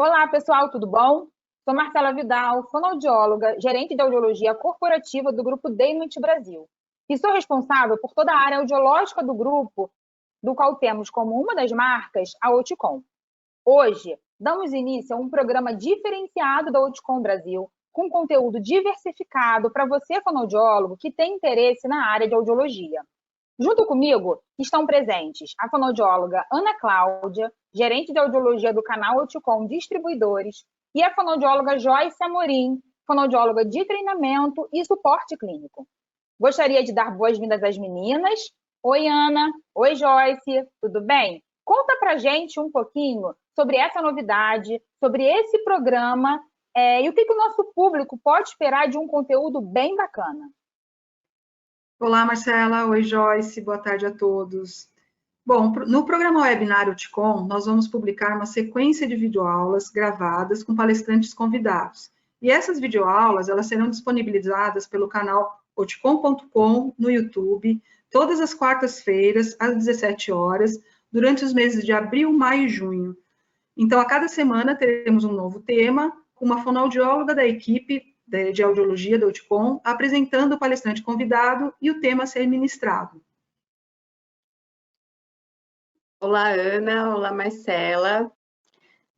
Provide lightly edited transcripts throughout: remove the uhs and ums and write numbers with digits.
Olá, pessoal, tudo bom? Sou Marcela Vidal, fonoaudióloga, gerente de audiologia corporativa do Grupo Deimut Brasil. E sou responsável por toda a área audiológica do grupo, do qual temos como uma das marcas a Oticom. Hoje, damos início a um programa diferenciado da Oticom Brasil, com conteúdo diversificado para você, fonoaudiólogo, que tem interesse na área de audiologia. Junto comigo estão presentes a fonoaudióloga Ana Cláudia, gerente de audiologia do canal Oticom Distribuidores, e a fonoaudióloga Joyce Amorim, fonoaudióloga de treinamento e suporte clínico. Gostaria de dar boas-vindas às meninas. Oi, Ana. Oi, Joyce. Tudo bem? Conta pra gente um pouquinho sobre essa novidade, sobre esse programa e o que o nosso público pode esperar de um conteúdo bem bacana. Olá, Marcela. Oi, Joyce. Boa tarde a todos. Bom, no programa Webinário Oticom, nós vamos publicar uma sequência de videoaulas gravadas com palestrantes convidados. E essas videoaulas, elas serão disponibilizadas pelo canal oticom.com no YouTube, todas as quartas-feiras, às 17 horas, durante os meses de abril, maio e junho. Então, a cada semana teremos um novo tema, com uma fonoaudióloga da equipe de audiologia da Oticom, apresentando o palestrante convidado e o tema a ser ministrado. Olá, Ana. Olá, Marcela.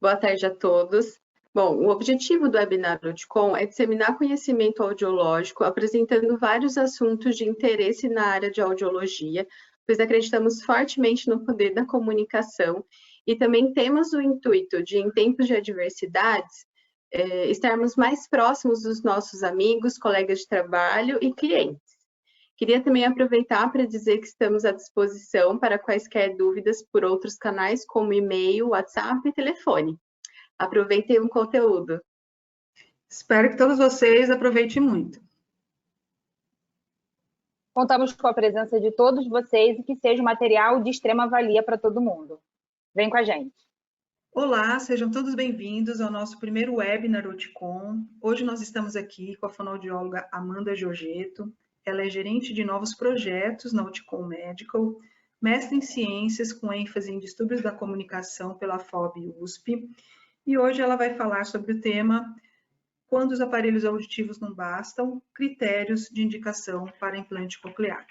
Boa tarde a todos. Bom, o objetivo do webinar Oticom é disseminar conhecimento audiológico, apresentando vários assuntos de interesse na área de audiologia, pois acreditamos fortemente no poder da comunicação e também temos o intuito de, em tempos de adversidades, estarmos mais próximos dos nossos amigos, colegas de trabalho e clientes. Queria também aproveitar para dizer que estamos à disposição para quaisquer dúvidas por outros canais, como e-mail, WhatsApp e telefone. Aproveitem o conteúdo. Espero que todos vocês aproveitem muito. Contamos com a presença de todos vocês e que seja um material de extrema valia para todo mundo. Vem com a gente. Olá, sejam todos bem-vindos ao nosso primeiro webinar Oticom. Hoje nós estamos aqui com a fonoaudióloga Amanda Giorgetto. Ela é gerente de novos projetos na Oticom Medical, mestre em ciências com ênfase em distúrbios da comunicação pela FOB USP. E hoje ela vai falar sobre o tema Quando os aparelhos auditivos não bastam, critérios de indicação para implante coclear.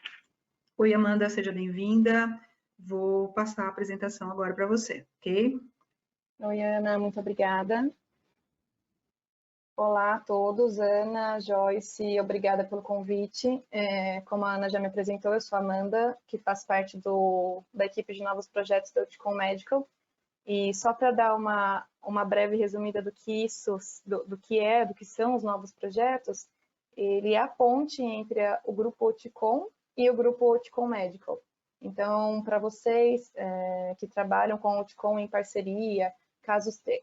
Oi, Amanda, seja bem-vinda. Vou passar a apresentação agora para você, ok? Oi, Ana, muito obrigada. Olá a todos, Ana, Joyce, obrigada pelo convite. Como a Ana já me apresentou, eu sou a Amanda, que faz parte da equipe de novos projetos da Oticom Medical. E só para dar uma breve resumida do que são os novos projetos, ele é a ponte entre o grupo Oticom e o grupo Oticom Medical. Então, para vocês que trabalham com o Oticom em parceria,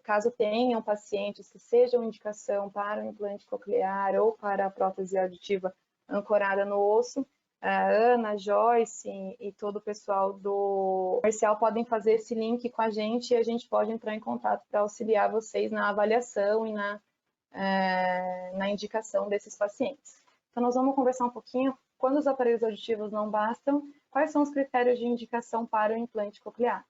caso tenham pacientes que sejam indicação para o implante coclear ou para a prótese auditiva ancorada no osso, a Ana, a Joyce e todo o pessoal do comercial podem fazer esse link com a gente e a gente pode entrar em contato para auxiliar vocês na avaliação e na indicação desses pacientes. Então, nós vamos conversar um pouquinho, quando os aparelhos auditivos não bastam, quais são os critérios de indicação para o implante coclear.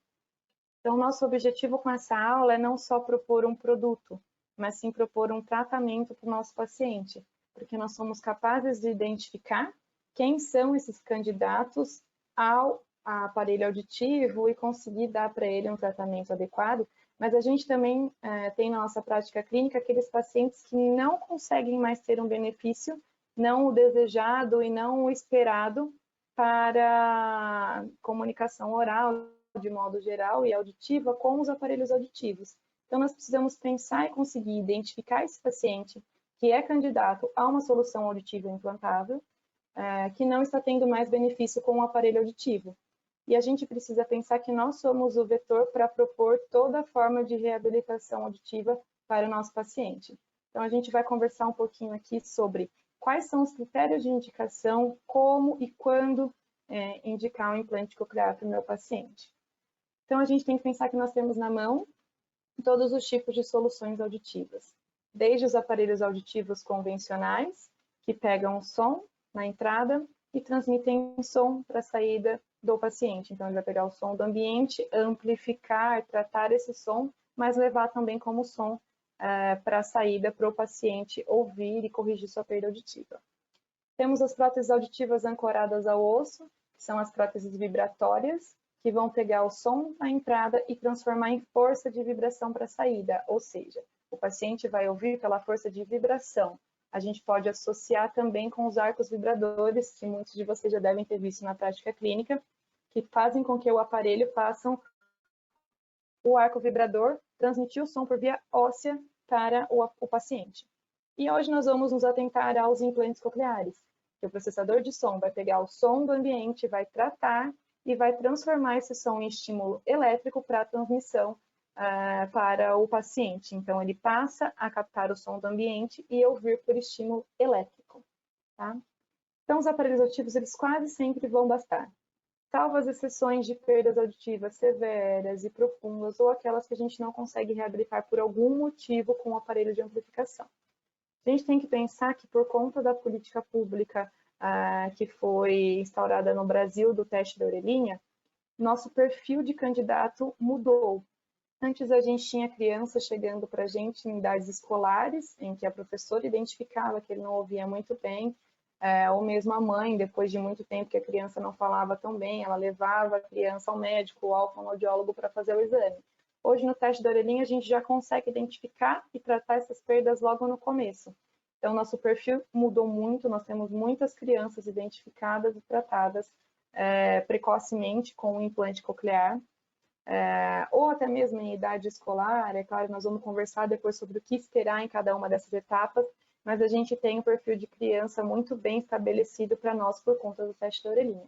Então, nosso objetivo com essa aula é não só propor um produto, mas sim propor um tratamento para o nosso paciente, porque nós somos capazes de identificar quem são esses candidatos ao aparelho auditivo e conseguir dar para ele um tratamento adequado, mas a gente também tem na nossa prática clínica aqueles pacientes que não conseguem mais ter um benefício, não o desejado e não o esperado para comunicação oral, de modo geral e auditiva, com os aparelhos auditivos. Então, nós precisamos pensar e conseguir identificar esse paciente que é candidato a uma solução auditiva implantável, que não está tendo mais benefício com o aparelho auditivo. E a gente precisa pensar que nós somos o vetor para propor toda forma de reabilitação auditiva para o nosso paciente. Então, a gente vai conversar um pouquinho aqui sobre quais são os critérios de indicação, como e quando indicar um implante coclear para o meu paciente. Então, a gente tem que pensar que nós temos na mão todos os tipos de soluções auditivas, desde os aparelhos auditivos convencionais, que pegam o som na entrada e transmitem som para a saída do paciente. Então, ele vai pegar o som do ambiente, amplificar, tratar esse som mas levar também como som para a saída para o paciente ouvir e corrigir sua perda auditiva. Temos as próteses auditivas ancoradas ao osso, que são as próteses vibratórias, que vão pegar o som na entrada e transformar em força de vibração para a saída, ou seja, o paciente vai ouvir pela força de vibração. A gente pode associar também com os arcos vibradores, que muitos de vocês já devem ter visto na prática clínica, que fazem com que o aparelho faça o arco vibrador transmitir o som por via óssea para o paciente. E hoje nós vamos nos atentar aos implantes cocleares, que o processador de som vai pegar o som do ambiente, vai tratar e vai transformar esse som em estímulo elétrico para a transmissão para o paciente. Então, ele passa a captar o som do ambiente e ouvir por estímulo elétrico. Tá? Então, os aparelhos auditivos, eles quase sempre vão bastar. Salvo as exceções de perdas auditivas severas e profundas ou aquelas que a gente não consegue reabilitar por algum motivo com o aparelho de amplificação. A gente tem que pensar que por conta da política pública que foi instaurada no Brasil do teste da orelhinha, nosso perfil de candidato mudou. Antes a gente tinha criança chegando para a gente em idades escolares, em que a professora identificava que ele não ouvia muito bem, ou mesmo a mãe, depois de muito tempo que a criança não falava tão bem, ela levava a criança ao médico, ao fonoaudiólogo para fazer o exame. Hoje no teste da orelhinha a gente já consegue identificar e tratar essas perdas logo no começo. Então nosso perfil mudou muito, nós temos muitas crianças identificadas e tratadas precocemente com o implante coclear, ou até mesmo em idade escolar. É claro, nós vamos conversar depois sobre o que esperar em cada uma dessas etapas, mas a gente tem um perfil de criança muito bem estabelecido para nós por conta do teste da orelhinha.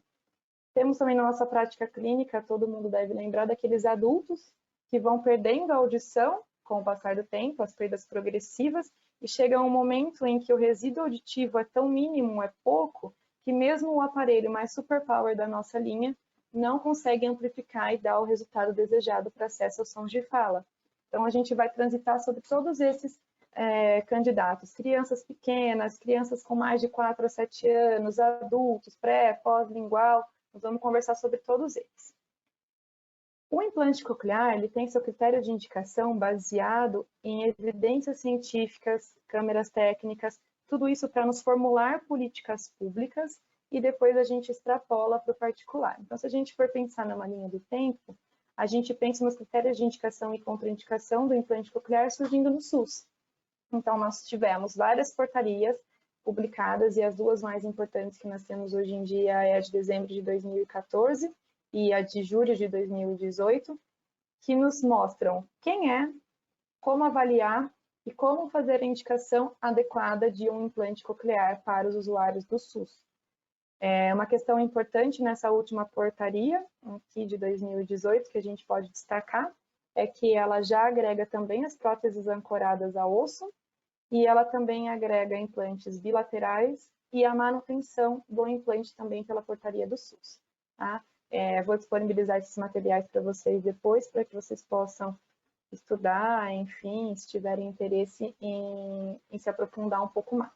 Temos também na nossa prática clínica, todo mundo deve lembrar daqueles adultos que vão perdendo a audição com o passar do tempo, as perdas progressivas, e chega um momento em que o resíduo auditivo é tão mínimo, é pouco, que mesmo o aparelho mais superpower da nossa linha não consegue amplificar e dar o resultado desejado para acesso aos sons de fala. Então, a gente vai transitar sobre todos esses candidatos, crianças pequenas, crianças com mais de 4 a 7 anos, adultos, pré, pós-lingual, nós vamos conversar sobre todos eles. O implante coclear, ele tem seu critério de indicação baseado em evidências científicas, câmeras técnicas, tudo isso para nos formular políticas públicas e depois a gente extrapola para o particular. Então, se a gente for pensar numa linha do tempo, a gente pensa nos critérios de indicação e contraindicação do implante coclear surgindo no SUS. Então, nós tivemos várias portarias publicadas e as duas mais importantes que nós temos hoje em dia é a de dezembro de 2014 e a de julho de 2018, que nos mostram quem é, como avaliar e como fazer a indicação adequada de um implante coclear para os usuários do SUS. Uma questão importante nessa última portaria, aqui de 2018, que a gente pode destacar, é que ela já agrega também as próteses ancoradas ao osso, e ela também agrega implantes bilaterais e a manutenção do implante também pela portaria do SUS. Tá? Vou disponibilizar esses materiais para vocês depois, para que vocês possam estudar, enfim, se tiverem interesse em se aprofundar um pouco mais.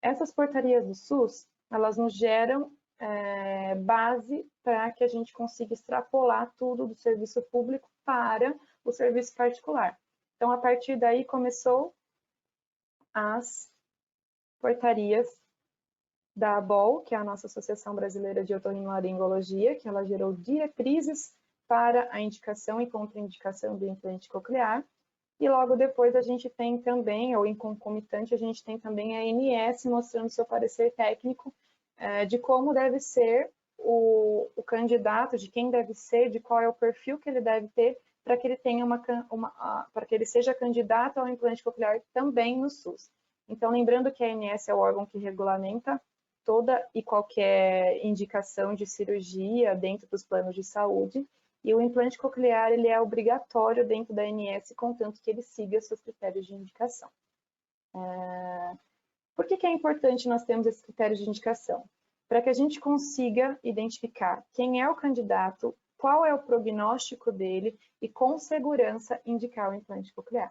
Essas portarias do SUS, elas nos geram base para que a gente consiga extrapolar tudo do serviço público para o serviço particular. Então, a partir daí, começou as portarias da ABOL, que é a nossa Associação Brasileira de Otorrinolaringologia, que ela gerou diretrizes para a indicação e contraindicação do implante coclear, e logo depois a gente tem também, ou em concomitante, a gente tem também a ANS mostrando seu parecer técnico de como deve ser o candidato, de quem deve ser, de qual é o perfil que ele deve ter para que ele tenha para que ele seja candidato ao implante coclear também no SUS. Então, lembrando que a ANS é o órgão que regulamenta toda e qualquer indicação de cirurgia dentro dos planos de saúde, e o implante coclear ele é obrigatório dentro da ANS, contanto que ele siga seus critérios de indicação. Por que é importante nós termos esses critérios de indicação? Para que a gente consiga identificar quem é o candidato, qual é o prognóstico dele e, com segurança, indicar o implante coclear.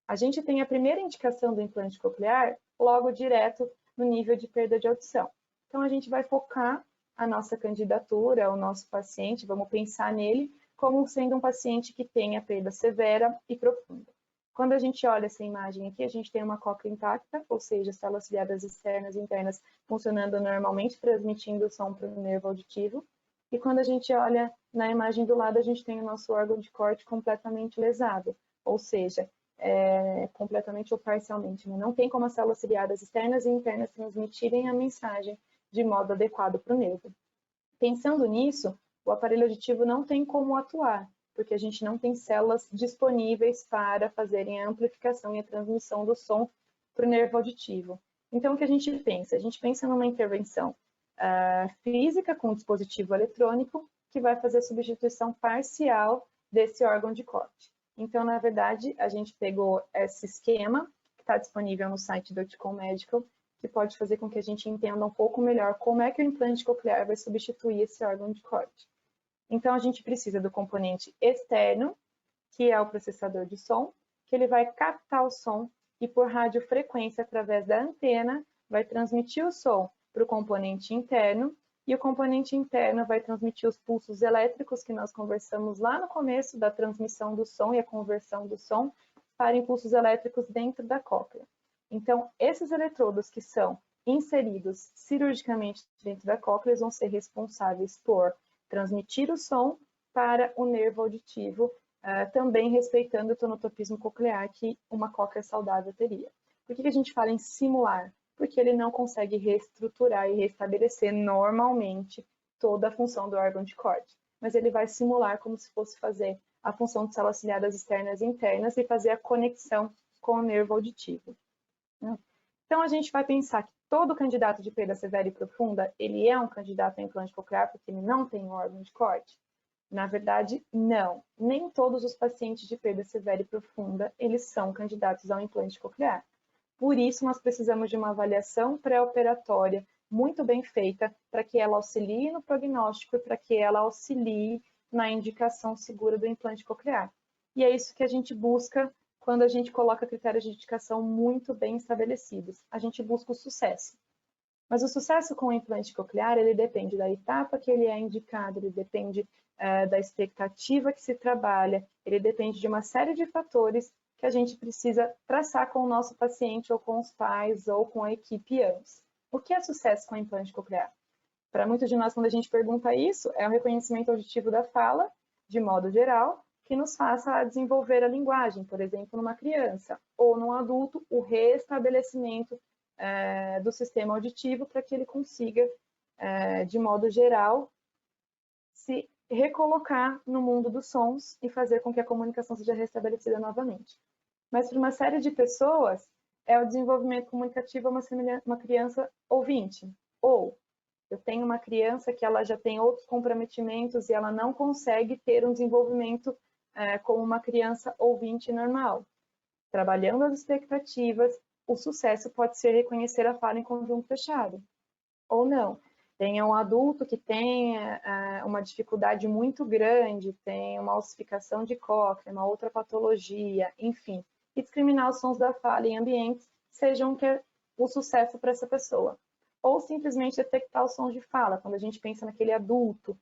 A gente tem a primeira indicação do implante coclear logo direto no nível de perda de audição. Então, a gente vai focar a nossa candidatura, o nosso paciente, vamos pensar nele como sendo um paciente que tenha perda severa e profunda. Quando a gente olha essa imagem aqui, a gente tem uma cóclea intacta, ou seja, células ciliadas externas e internas funcionando normalmente, transmitindo o som para o nervo auditivo. E quando a gente olha na imagem do lado, a gente tem o nosso órgão de corte completamente lesado, ou seja, completamente ou parcialmente. Né? Não tem como as células ciliadas externas e internas transmitirem a mensagem de modo adequado para o nervo. Pensando nisso, o aparelho auditivo não tem como atuar, porque a gente não tem células disponíveis para fazerem a amplificação e a transmissão do som para o nervo auditivo. Então, o que a gente pensa? A gente pensa numa intervenção física com um dispositivo eletrônico que vai fazer a substituição parcial desse órgão de corte. Então, na verdade, a gente pegou esse esquema que está disponível no site do Oticon Medical, que pode fazer com que a gente entenda um pouco melhor como é que o implante coclear vai substituir esse órgão de corte. Então, a gente precisa do componente externo, que é o processador de som, que ele vai captar o som e, por radiofrequência, através da antena, vai transmitir o som para o componente interno, e o componente interno vai transmitir os pulsos elétricos que nós conversamos lá no começo da transmissão do som e a conversão do som para impulsos elétricos dentro da cóclea. Então, esses eletrodos que são inseridos cirurgicamente dentro da cóclea vão ser responsáveis por transmitir o som para o nervo auditivo, também respeitando o tonotopismo coclear que uma cóclea saudável teria. Por que a gente fala em simular? Porque ele não consegue reestruturar e restabelecer normalmente toda a função do órgão de corte, mas ele vai simular como se fosse fazer a função de células ciliadas externas e internas e fazer a conexão com o nervo auditivo. Então, a gente vai pensar que todo candidato de perda severa e profunda, ele é um candidato a implante coclear porque ele não tem órgão de corte? Na verdade, não. Nem todos os pacientes de perda severa e profunda, eles são candidatos ao implante coclear. Por isso, nós precisamos de uma avaliação pré-operatória muito bem feita para que ela auxilie no prognóstico e para que ela auxilie na indicação segura do implante coclear. E é isso que a gente busca quando a gente coloca critérios de indicação muito bem estabelecidos. A gente busca o sucesso. Mas o sucesso com o implante coclear, ele depende da etapa que ele é indicado, ele depende da expectativa que se trabalha, ele depende de uma série de fatores que a gente precisa traçar com o nosso paciente, ou com os pais, ou com a equipe antes. O que é sucesso com o implante coclear? Para muitos de nós, quando a gente pergunta isso, é o reconhecimento auditivo da fala, de modo geral, que nos faça desenvolver a linguagem, por exemplo, numa criança, ou num adulto, o restabelecimento do sistema auditivo para que ele consiga, de modo geral, se recolocar no mundo dos sons e fazer com que a comunicação seja restabelecida novamente. Mas para uma série de pessoas, é o desenvolvimento comunicativo uma criança ouvinte. Ou eu tenho uma criança que ela já tem outros comprometimentos e ela não consegue ter um desenvolvimento como uma criança ouvinte normal. Trabalhando as expectativas, o sucesso pode ser reconhecer a fala em conjunto fechado. Ou não. Tem um adulto que tem uma dificuldade muito grande, tem uma ossificação de cóclea, uma outra patologia, enfim. E discriminar os sons da fala em ambientes sejam o sucesso para essa pessoa. Ou simplesmente detectar os sons de fala, quando a gente pensa naquele adulto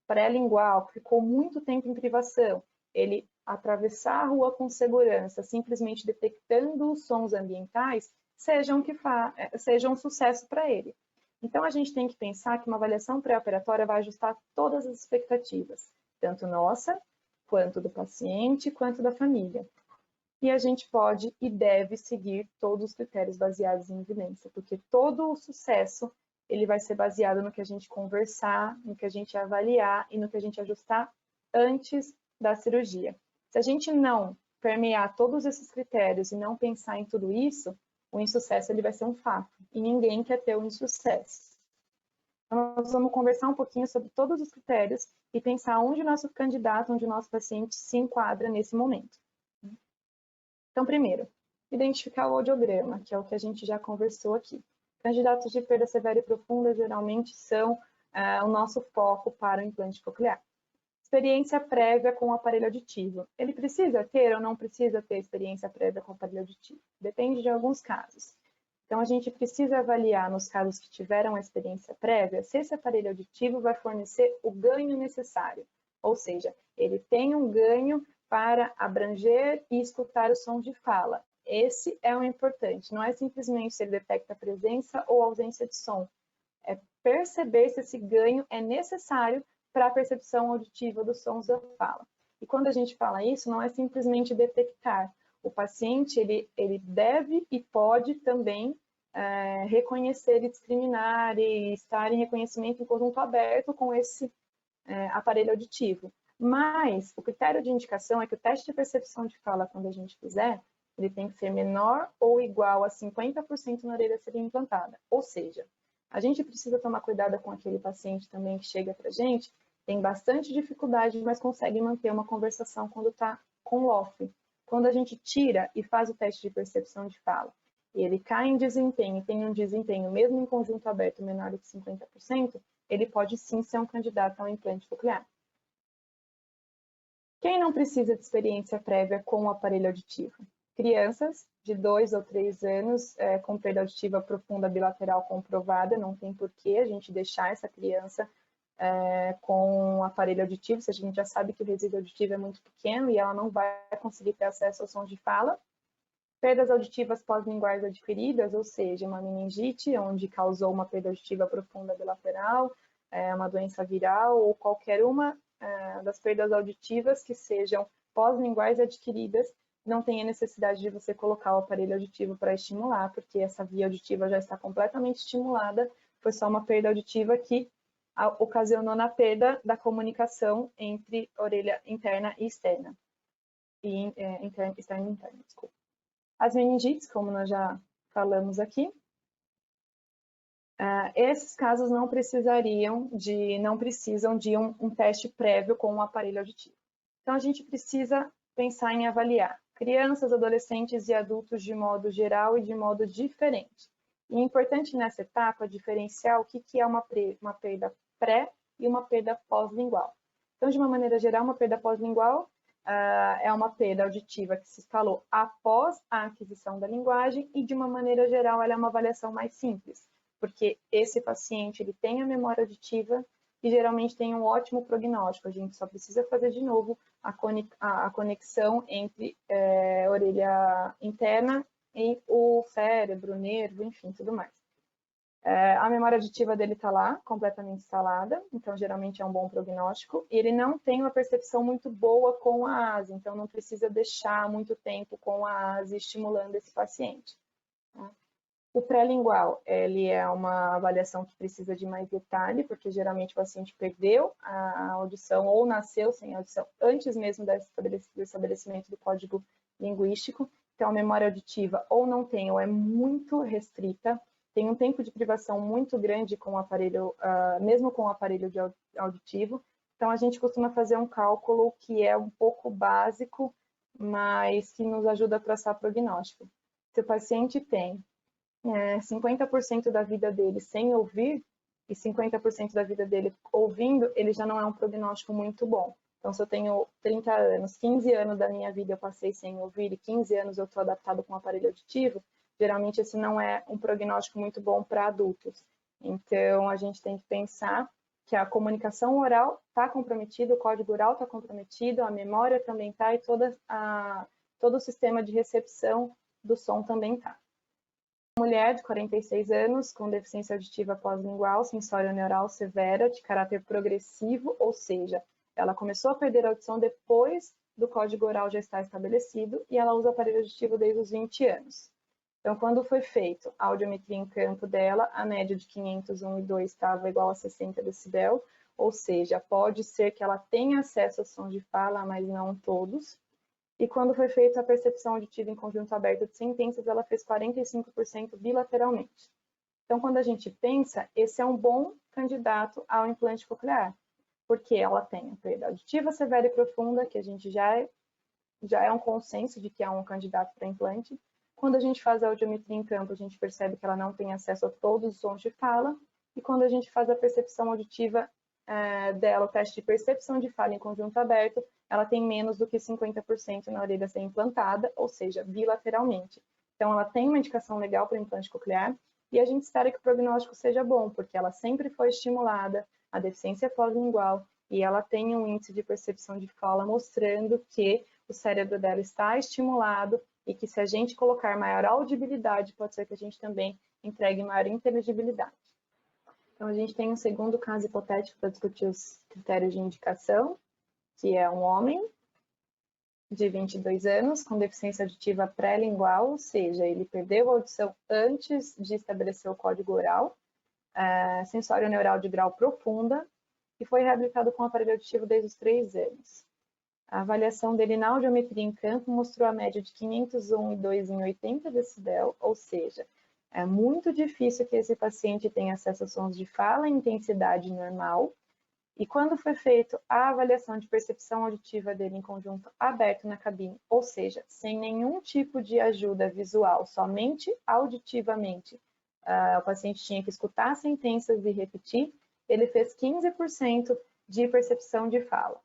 pré-lingual, que ficou muito tempo em privação, ele atravessar a rua com segurança, simplesmente detectando os sons ambientais, sejam um sucesso para ele. Então, a gente tem que pensar que uma avaliação pré-operatória vai ajustar todas as expectativas, tanto nossa, quanto do paciente, quanto da família. E a gente pode e deve seguir todos os critérios baseados em evidência, porque todo o sucesso ele vai ser baseado no que a gente conversar, no que a gente avaliar e no que a gente ajustar antes da cirurgia. Se a gente não permear todos esses critérios e não pensar em tudo isso, o insucesso ele vai ser um fato, e ninguém quer ter o insucesso. Então, nós vamos conversar um pouquinho sobre todos os critérios e pensar onde o nosso candidato, onde o nosso paciente se enquadra nesse momento. Então, primeiro, identificar o audiograma, que é o que a gente já conversou aqui. Candidatos de perda severa e profunda geralmente são o nosso foco para o implante coclear. Experiência prévia com o aparelho auditivo. Ele precisa ter ou não precisa ter experiência prévia com o aparelho auditivo? Depende de alguns casos. Então, a gente precisa avaliar, nos casos que tiveram a experiência prévia, se esse aparelho auditivo vai fornecer o ganho necessário. Ou seja, ele tem um ganho para abranger e escutar o som de fala. Esse é o importante, não é simplesmente se ele detecta a presença ou ausência de som, é perceber se esse ganho é necessário para a percepção auditiva dos sons da fala. E quando a gente fala isso, não é simplesmente detectar. O paciente, ele deve e pode também reconhecer e discriminar e estar em reconhecimento em conjunto aberto com esse aparelho auditivo. Mas o critério de indicação é que o teste de percepção de fala, quando a gente fizer, ele tem que ser menor ou igual a 50% na orelha a ser implantada. Ou seja, a gente precisa tomar cuidado com aquele paciente também que chega para a gente, tem bastante dificuldade, mas consegue manter uma conversação quando está com LOF. Quando a gente tira e faz o teste de percepção de fala, e ele cai em desempenho, tem um desempenho mesmo em conjunto aberto menor do que 50%, ele pode sim ser um candidato ao implante coclear. Quem não precisa de experiência prévia com o aparelho auditivo? Crianças de 2 ou 3 anos com perda auditiva profunda bilateral comprovada, não tem por que a gente deixar essa criança com o aparelho auditivo, se a gente já sabe que o resíduo auditivo é muito pequeno e ela não vai conseguir ter acesso aos sons de fala. Perdas auditivas pós-linguais adquiridas, ou seja, uma meningite, onde causou uma perda auditiva profunda bilateral, uma doença viral ou qualquer uma das perdas auditivas que sejam pós-linguais adquiridas, não tem a necessidade de você colocar o aparelho auditivo para estimular, porque essa via auditiva já está completamente estimulada, foi só uma perda auditiva que ocasionou na perda da comunicação entre orelha interna e externa. Externa e interna, desculpa. As meningites, como nós já falamos aqui, esses casos não precisam de um teste prévio com um aparelho auditivo. Então, a gente precisa pensar em avaliar crianças, adolescentes e adultos de modo geral e de modo diferente. E é importante nessa etapa diferenciar o que é uma perda pré e uma perda pós-lingual. Então, de uma maneira geral, uma perda pós-lingual é uma perda auditiva que se instalou após a aquisição da linguagem e, de uma maneira geral, ela é uma avaliação mais simples, porque esse paciente ele tem a memória auditiva e geralmente tem um ótimo prognóstico. A gente só precisa fazer de novo a conexão entre orelha interna e o cérebro, o nervo, enfim, tudo mais. A memória auditiva dele está lá, completamente instalada, então geralmente é um bom prognóstico. E ele não tem uma percepção muito boa com a ASE, então não precisa deixar muito tempo com a ASE estimulando esse paciente. O pré-lingual, ele é uma avaliação que precisa de mais detalhe, porque geralmente o paciente perdeu a audição ou nasceu sem audição antes mesmo do estabelecimento do código linguístico. Então, a memória auditiva ou não tem ou é muito restrita, tem um tempo de privação muito grande com o aparelho, mesmo com o aparelho auditivo. Então, a gente costuma fazer um cálculo que é um pouco básico, mas que nos ajuda a traçar prognóstico. Se o paciente tem 50% da vida dele sem ouvir e 50% da vida dele ouvindo, ele já não é um prognóstico muito bom. Então, se eu tenho 30 anos, 15 anos da minha vida eu passei sem ouvir e 15 anos eu estou adaptado com o aparelho auditivo, geralmente esse não é um prognóstico muito bom para adultos. Então, a gente tem que pensar que a comunicação oral está comprometida, o código oral está comprometido, a memória também está e todo o sistema de recepção do som também está. Mulher de 46 anos com deficiência auditiva pós-lingual, sensório-neural severa, de caráter progressivo, ou seja, ela começou a perder a audição depois do código oral já estar estabelecido e ela usa aparelho auditivo desde os 20 anos. Então, quando foi feito a audiometria em campo dela, a média de 501 e 2 estava igual a 60 decibel, ou seja, pode ser que ela tenha acesso aos sons de fala, mas não todos. E quando foi feita a percepção auditiva em conjunto aberto de sentenças, ela fez 45% bilateralmente. Então, quando a gente pensa, esse é um bom candidato ao implante coclear, porque ela tem a perda auditiva severa e profunda, que a gente já é um consenso de que é um candidato para implante. Quando a gente faz a audiometria em campo, a gente percebe que ela não tem acesso a todos os sons de fala, e quando a gente faz a percepção auditiva dela, o teste de percepção de fala em conjunto aberto, ela tem menos do que 50% na orelha a ser implantada, ou seja, bilateralmente. Então, ela tem uma indicação legal para implante coclear, e a gente espera que o prognóstico seja bom, porque ela sempre foi estimulada, a deficiência pós-lingual, e ela tem um índice de percepção de fala mostrando que o cérebro dela está estimulado e que se a gente colocar maior audibilidade, pode ser que a gente também entregue maior inteligibilidade. Então, a gente tem um segundo caso hipotético para discutir os critérios de indicação, que é um homem de 22 anos com deficiência auditiva pré-lingual, ou seja, ele perdeu a audição antes de estabelecer o código oral, sensório neural de grau profunda, e foi reabilitado com aparelho auditivo desde os 3 anos. A avaliação dele na audiometria em campo mostrou a média de 501 e 2 em 80 decibel, ou seja, é muito difícil que esse paciente tenha acesso a sons de fala em intensidade normal. E quando foi feita a avaliação de percepção auditiva dele em conjunto aberto na cabine, ou seja, sem nenhum tipo de ajuda visual, somente auditivamente, o paciente tinha que escutar sentenças e repetir, ele fez 15% de percepção de fala.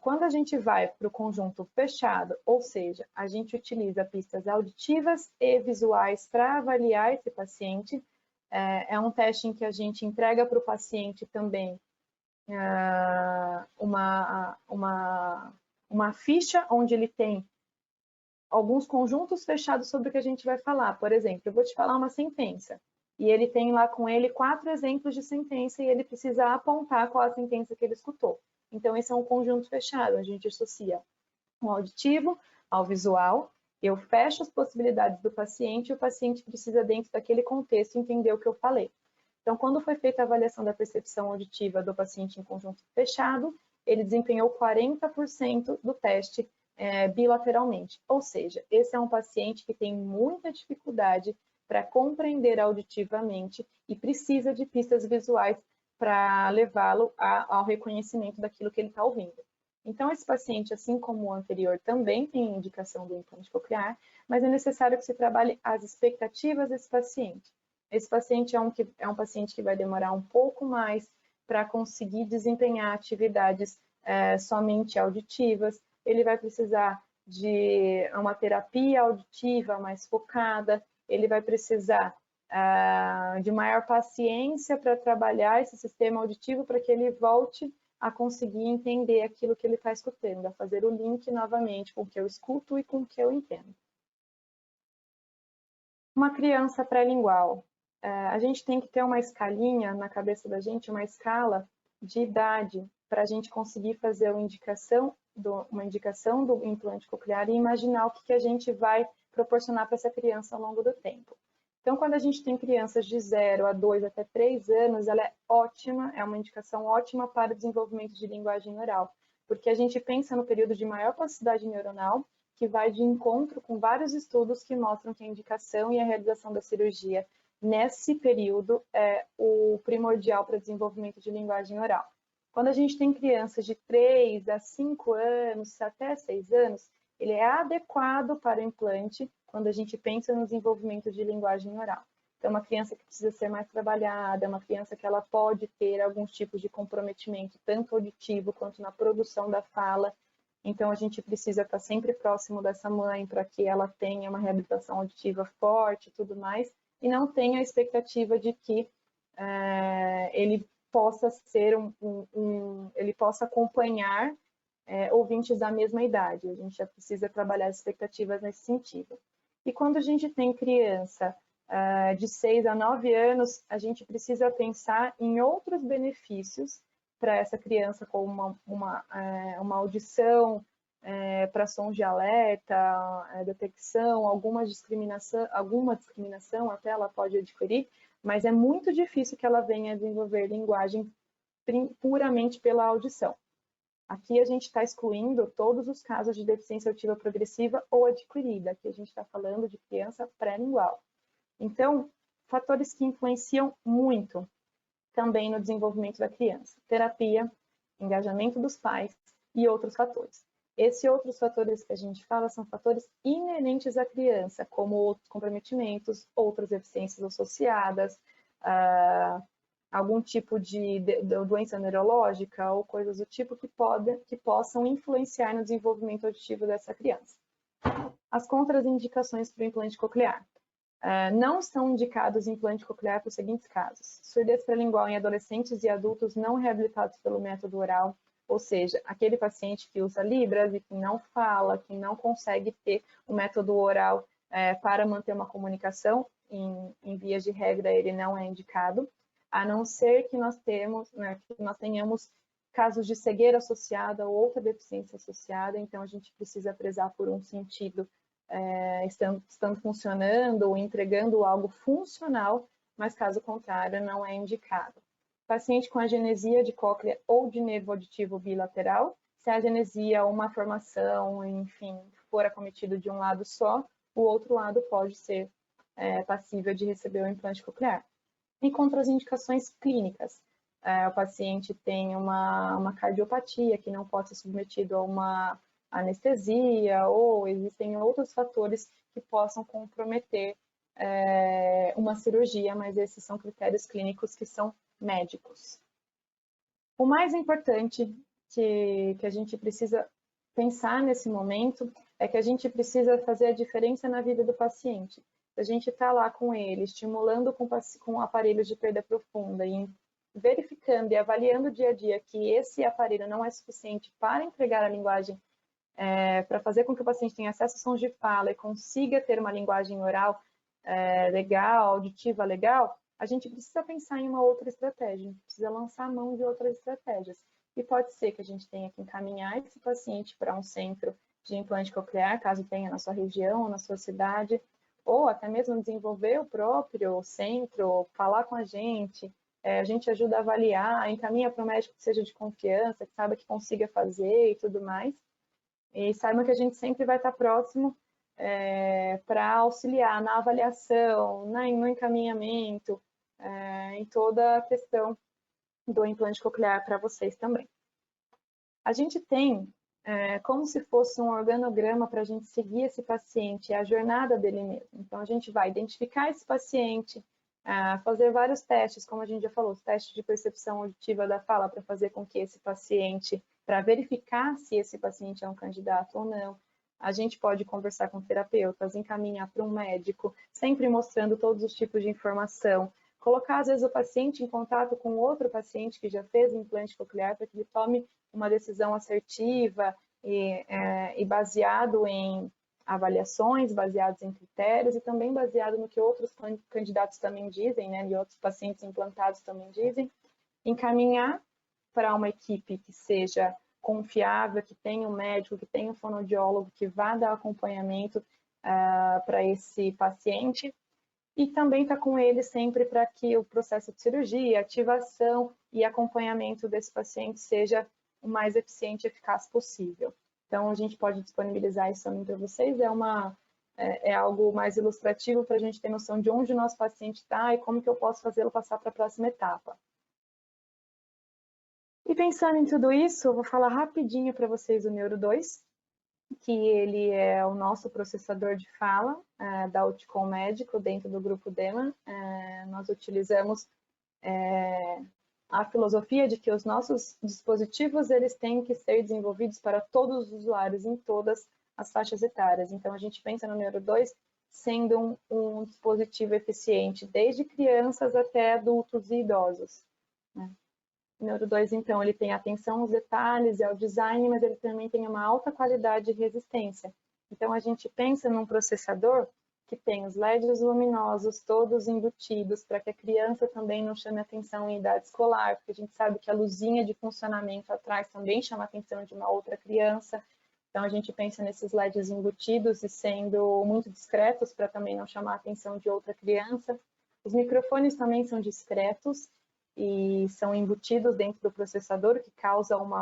Quando a gente vai para o conjunto fechado, ou seja, a gente utiliza pistas auditivas e visuais para avaliar esse paciente, é um teste em que a gente entrega para o paciente também uma ficha onde ele tem alguns conjuntos fechados sobre o que a gente vai falar. Por exemplo, eu vou te falar uma sentença e ele tem lá com ele 4 exemplos de sentença e ele precisa apontar qual a sentença que ele escutou. Então, esse é um conjunto fechado, a gente associa o auditivo ao visual, eu fecho as possibilidades do paciente e o paciente precisa, dentro daquele contexto, entender o que eu falei. Então, quando foi feita a avaliação da percepção auditiva do paciente em conjunto fechado, ele desempenhou 40% do teste bilateralmente. Ou seja, esse é um paciente que tem muita dificuldade para compreender auditivamente e precisa de pistas visuais para levá-lo ao reconhecimento daquilo que ele está ouvindo. Então, esse paciente, assim como o anterior, também tem indicação do implante coclear, mas é necessário que se trabalhe as expectativas desse paciente. Esse paciente é um paciente que vai demorar um pouco mais para conseguir desempenhar atividades somente auditivas, ele vai precisar de uma terapia auditiva mais focada, ele vai precisar de maior paciência para trabalhar esse sistema auditivo para que ele volte a conseguir entender aquilo que ele está escutando, a fazer o link novamente com o que eu escuto e com o que eu entendo. Uma criança pré-lingual. A gente tem que ter uma escalinha na cabeça da gente, uma escala de idade, para a gente conseguir fazer uma indicação do implante coclear e imaginar o que a gente vai proporcionar para essa criança ao longo do tempo. Então, quando a gente tem crianças de 0 a 2 até 3 anos, ela é ótima, é uma indicação ótima para o desenvolvimento de linguagem oral, porque a gente pensa no período de maior plasticidade neuronal, que vai de encontro com vários estudos que mostram que a indicação e a realização da cirurgia nesse período é o primordial para o desenvolvimento de linguagem oral. Quando a gente tem crianças de 3 a 5 anos, até 6 anos, ele é adequado para o implante quando a gente pensa no desenvolvimento de linguagem oral. Então, uma criança que precisa ser mais trabalhada, uma criança que ela pode ter alguns tipos de comprometimento, tanto auditivo quanto na produção da fala. Então, a gente precisa estar sempre próximo dessa mãe para que ela tenha uma reabilitação auditiva forte e tudo mais, e não tenha a expectativa de que ele possa ser ele possa acompanhar ouvintes da mesma idade. A gente já precisa trabalhar as expectativas nesse sentido. E quando a gente tem criança de 6 a 9 anos, a gente precisa pensar em outros benefícios para essa criança, como uma audição para sons de alerta, detecção, alguma discriminação até ela pode adquirir, mas é muito difícil que ela venha a desenvolver linguagem puramente pela audição. Aqui a gente está excluindo todos os casos de deficiência auditiva progressiva ou adquirida. Aqui a gente está falando de criança pré-lingual. Então, fatores que influenciam muito também no desenvolvimento da criança. Terapia, engajamento dos pais e outros fatores. Esses outros fatores que a gente fala são fatores inerentes à criança, como outros comprometimentos, outras deficiências associadas, algum tipo de doença neurológica ou coisas do tipo que possam influenciar no desenvolvimento auditivo dessa criança. As contraindicações para o implante coclear. Não são indicados implante coclear para os seguintes casos: surdez pré-lingual em adolescentes e adultos não reabilitados pelo método oral, ou seja, aquele paciente que usa Libras e que não fala, que não consegue ter o método oral para manter uma comunicação, em vias de regra ele não é indicado, a não ser que nós tenhamos casos de cegueira associada ou outra deficiência associada, então a gente precisa prezar por um sentido estando funcionando ou entregando algo funcional, mas caso contrário não é indicado. Paciente com agenesia de cóclea ou de nervo auditivo bilateral, se a agenesia ou uma formação, enfim, for acometido de um lado só, o outro lado pode ser passível de receber o implante coclear. E contraindicações clínicas. O paciente tem uma cardiopatia que não pode ser submetido a uma anestesia, ou existem outros fatores que possam comprometer uma cirurgia, mas esses são critérios clínicos que são médicos. O mais importante que a gente precisa pensar nesse momento é que a gente precisa fazer a diferença na vida do paciente. A gente está lá com ele, estimulando com aparelhos de perda profunda e verificando e avaliando dia a dia que esse aparelho não é suficiente para entregar a linguagem, para fazer com que o paciente tenha acesso a sons de fala e consiga ter uma linguagem oral legal, auditiva legal, a gente precisa pensar em uma outra estratégia, a gente precisa lançar a mão de outras estratégias. E pode ser que a gente tenha que encaminhar esse paciente para um centro de implante coclear, caso tenha na sua região, na sua cidade, ou até mesmo desenvolver o próprio centro, falar com a gente ajuda a avaliar, encaminha para um médico que seja de confiança, que saiba que consiga fazer e tudo mais. E saiba que a gente sempre vai estar próximo para auxiliar na avaliação, no encaminhamento, em toda a questão do implante coclear para vocês também. A gente tem como se fosse um organograma para a gente seguir esse paciente, a jornada dele mesmo. Então, a gente vai identificar esse paciente, fazer vários testes, como a gente já falou, os testes de percepção auditiva da fala, para fazer com que esse paciente, para verificar se esse paciente é um candidato ou não. A gente pode conversar com terapeutas, encaminhar para um médico, sempre mostrando todos os tipos de informação. Colocar, às vezes, o paciente em contato com outro paciente que já fez implante coclear para que ele tome uma decisão assertiva e baseado em avaliações, baseados em critérios e também baseado no que outros candidatos também dizem, né, e outros pacientes implantados também dizem, encaminhar para uma equipe que seja confiável, que tenha um médico, que tenha um fonoaudiólogo, que vá dar acompanhamento para esse paciente e também está com ele sempre para que o processo de cirurgia, ativação e acompanhamento desse paciente seja o mais eficiente e eficaz possível. Então, a gente pode disponibilizar isso também para vocês, é algo mais ilustrativo para a gente ter noção de onde o nosso paciente está e como que eu posso fazê-lo passar para a próxima etapa. E pensando em tudo isso, eu vou falar rapidinho para vocês o Neuro 2, que ele é o nosso processador de fala da Auticon Médico dentro do grupo DEMA. Nós utilizamos a filosofia de que os nossos dispositivos eles têm que ser desenvolvidos para todos os usuários em todas as faixas etárias. Então, a gente pensa no Neuro 2 sendo um dispositivo eficiente desde crianças até adultos e idosos, né? O Neuro 2, então, ele tem atenção aos detalhes e ao design, mas ele também tem uma alta qualidade e resistência. Então, a gente pensa num processador que tem os LEDs luminosos todos embutidos para que a criança também não chame atenção em idade escolar, porque a gente sabe que a luzinha de funcionamento atrás também chama a atenção de uma outra criança. Então, a gente pensa nesses LEDs embutidos e sendo muito discretos para também não chamar a atenção de outra criança. Os microfones também são discretos e são embutidos dentro do processador,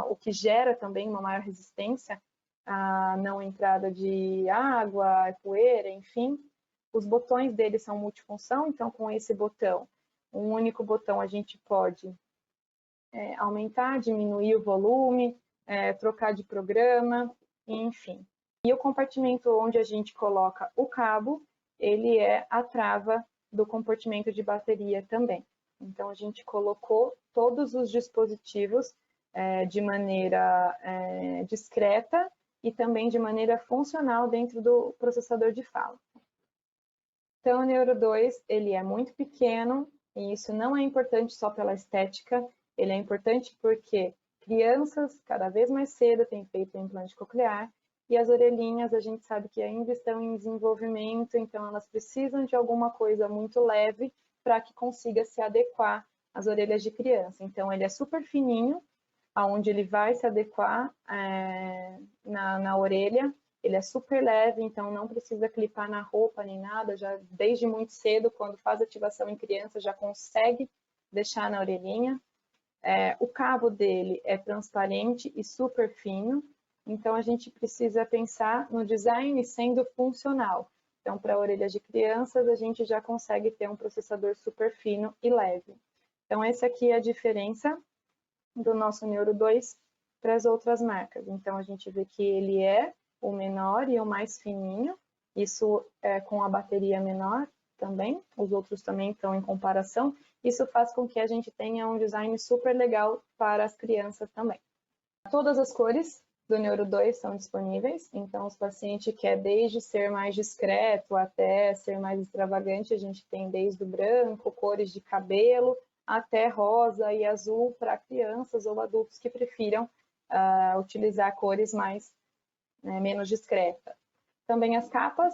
o que gera também uma maior resistência à não entrada de água, poeira, enfim. Os botões dele são multifunção, então com esse botão, um único botão, a gente pode aumentar, diminuir o volume, trocar de programa, enfim. E o compartimento onde a gente coloca o cabo, ele é a trava do compartimento de bateria também. Então, a gente colocou todos os dispositivos de maneira discreta e também de maneira funcional dentro do processador de fala. Então, o Neuro 2, ele é muito pequeno, e isso não é importante só pela estética, ele é importante porque crianças, cada vez mais cedo, têm feito o implante coclear, e as orelhinhas, a gente sabe que ainda estão em desenvolvimento, então elas precisam de alguma coisa muito leve para que consiga se adequar às orelhas de criança. Então, ele é super fininho, aonde ele vai se adequar na orelha. Ele é super leve, então não precisa clipar na roupa nem nada, já desde muito cedo, quando faz ativação em criança, já consegue deixar na orelhinha. O cabo dele é transparente e super fino, então a gente precisa pensar no design sendo funcional. Então, para orelhas de crianças, a gente já consegue ter um processador super fino e leve. Então, essa aqui é a diferença do nosso Neuro 2 para as outras marcas. Então, a gente vê que ele é o menor e o mais fininho, isso é com a bateria menor também, os outros também estão em comparação. Isso faz com que a gente tenha um design super legal para as crianças também. Todas as cores do Neuro 2 são disponíveis, então os pacientes querem desde ser mais discreto até ser mais extravagante, a gente tem desde o branco, cores de cabelo, até rosa e azul para crianças ou adultos que prefiram utilizar cores mais menos discretas. Também as capas,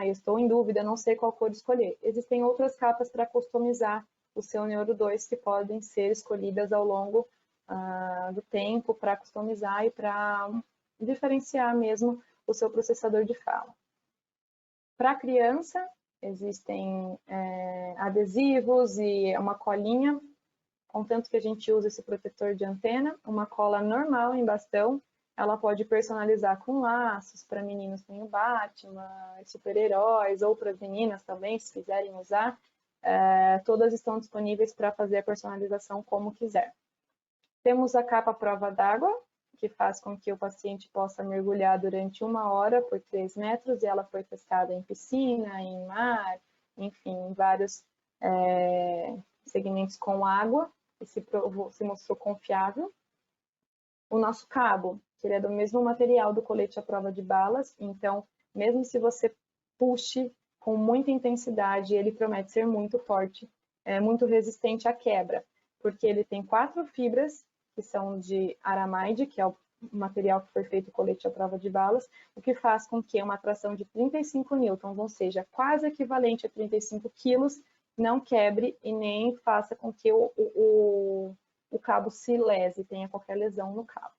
eu estou em dúvida, não sei qual cor escolher. Existem outras capas para customizar o seu Neuro 2 que podem ser escolhidas ao longo do tempo para customizar e para diferenciar mesmo o seu processador de fala. Para criança, existem adesivos e uma colinha, contanto que a gente usa esse protetor de antena, uma cola normal em bastão, ela pode personalizar com laços, para meninos tem o Batman, super-heróis, ou para as meninas também, se quiserem usar, todas estão disponíveis para fazer a personalização como quiser. Temos a capa prova d'água, que faz com que o paciente possa mergulhar durante 1 hora por 3 metros, e ela foi testada em piscina, em mar, enfim, em vários segmentos com água, e se mostrou confiável. O nosso cabo, que ele é do mesmo material do colete à prova de balas, então, mesmo se você puxe com muita intensidade, ele promete ser muito forte, muito resistente à quebra, porque ele tem 4 fibras, que são de aramaide, que é o material que foi feito o colete à prova de balas, o que faz com que uma tração de 35 newtons, ou seja, quase equivalente a 35 quilos, não quebre e nem faça com que o cabo se lese, tenha qualquer lesão no cabo.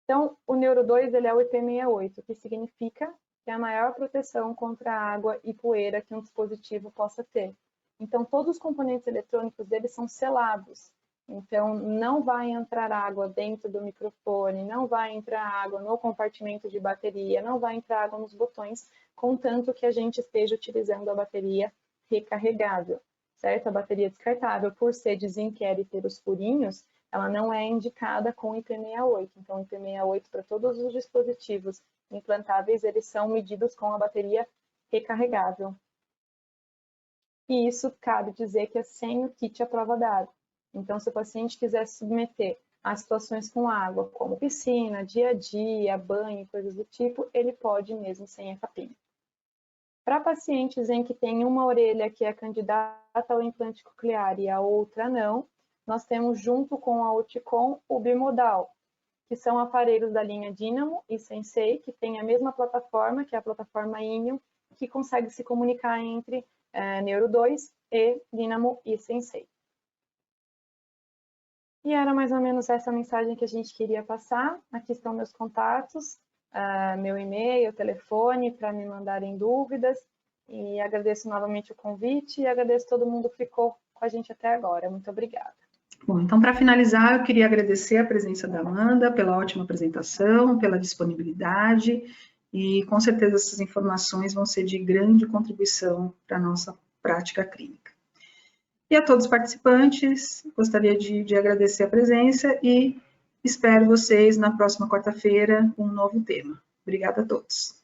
Então, o Neuro 2 ele é o IP68, que significa que é a maior proteção contra água e poeira que um dispositivo possa ter. Então, todos os componentes eletrônicos dele são selados. Então, não vai entrar água dentro do microfone, não vai entrar água no compartimento de bateria, não vai entrar água nos botões, contanto que a gente esteja utilizando a bateria recarregável, certo? A bateria descartável, por ser desinquer e ter os furinhos, ela não é indicada com IP68. Então, o IP68 para todos os dispositivos implantáveis, eles são medidos com a bateria recarregável. E isso cabe dizer que é sem o kit à prova d'água. Então, se o paciente quiser se submeter a situações com água, como piscina, dia a dia, banho, coisas do tipo, ele pode mesmo sem a capinha. Para pacientes em que tem uma orelha que é candidata ao implante coclear e a outra não, nós temos junto com a Oticon o bimodal, que são aparelhos da linha Dynamo e Sensei, que tem a mesma plataforma, que é a plataforma Inium, que consegue se comunicar entre Neuro 2 e Dynamo e Sensei. E era mais ou menos essa mensagem que a gente queria passar. Aqui estão meus contatos, meu e-mail, telefone, para me mandarem dúvidas. E agradeço novamente o convite e agradeço todo mundo que ficou com a gente até agora. Muito obrigada. Bom, então, para finalizar, eu queria agradecer a presença da Amanda, pela ótima apresentação, pela disponibilidade, e com certeza essas informações vão ser de grande contribuição para a nossa prática clínica. E a todos os participantes, gostaria de agradecer a presença e espero vocês na próxima quarta-feira com um novo tema. Obrigada a todos.